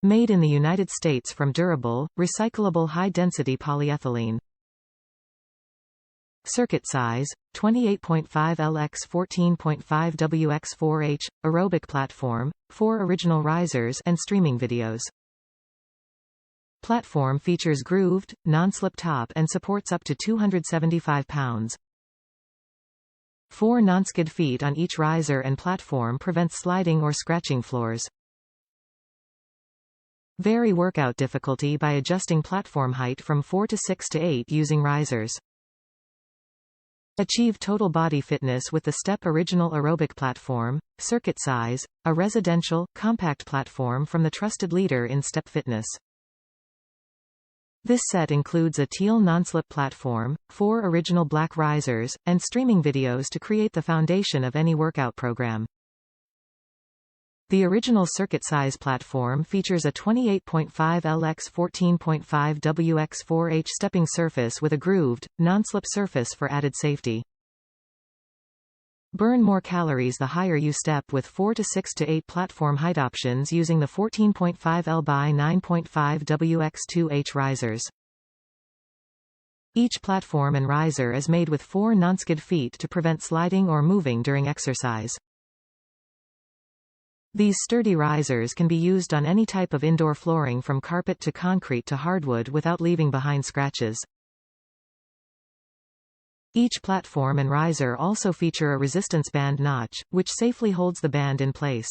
Made in the United States from durable, recyclable high-density polyethylene. Circuit size, 28.5 L x 14.5 WX4H, aerobic platform, 4 original risers and streaming videos. Platform features grooved, non-slip top and supports up to 275 pounds. 4 nonskid feet on each riser and platform prevents sliding or scratching floors. Vary workout difficulty by adjusting platform height from 4 to 6 to 8 using risers. Achieve total body fitness with the Step Original Aerobic Platform. Circuit size, a residential, compact platform from the trusted leader in step fitness. This set includes a Teal Nonslip platform, 4 original black risers, and streaming videos to create the foundation of any workout program. The original circuit size platform features a 28.5 L x 14.5 WX4H stepping surface with a grooved, non-slip surface for added safety. Burn more calories the higher you step with 4 to 6 to 8 platform height options using the 14.5 L by 9.5 WX2H risers. Each platform and riser is made with 4 nonskid feet to prevent sliding or moving during exercise. These sturdy risers can be used on any type of indoor flooring from carpet to concrete to hardwood without leaving behind scratches. Each platform and riser also feature a resistance band notch, which safely holds the band in place.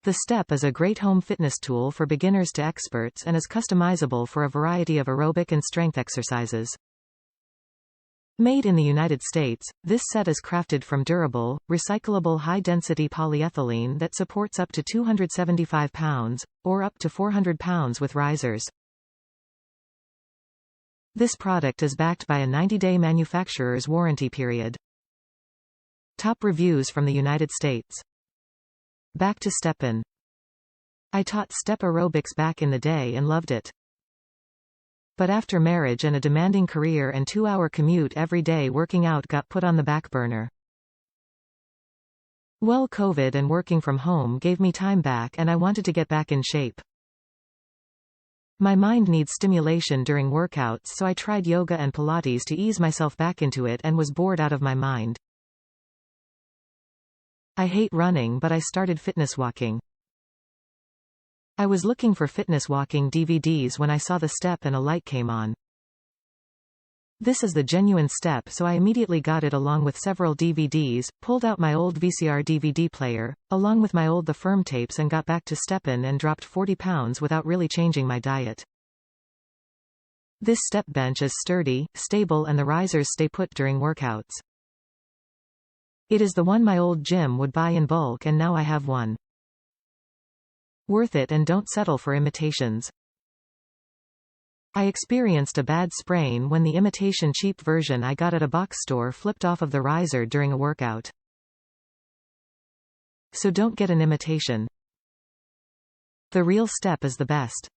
The Step is a great home fitness tool for beginners to experts and is customizable for a variety of aerobic and strength exercises. Made in the United States, this set is crafted from durable, recyclable high-density polyethylene that supports up to 275 pounds, or up to 400 pounds with risers. This product is backed by a 90-day manufacturer's warranty period. Top reviews from the United States. Back to Steppin'. I taught step aerobics back in the day and loved it. But after marriage and a demanding career and 2-hour commute every day, working out got put on the back burner. Well, COVID and working from home gave me time back and I wanted to get back in shape. My mind needs stimulation during workouts, so I tried yoga and Pilates to ease myself back into it and was bored out of my mind. I hate running, but I started fitness walking. I was looking for fitness walking DVDs when I saw the Step and a light came on. This is the genuine Step, so I immediately got it along with several DVDs, pulled out my old VCR DVD player, along with my old The Firm tapes, and got back to steppin' and dropped 40 pounds without really changing my diet. This step bench is sturdy, stable, and the risers stay put during workouts. It is the one my old gym would buy in bulk, and now I have one. Worth it, and don't settle for imitations. I experienced a bad sprain when the imitation cheap version I got at a box store flipped off of the riser during a workout. So don't get an imitation. The real Step is the best.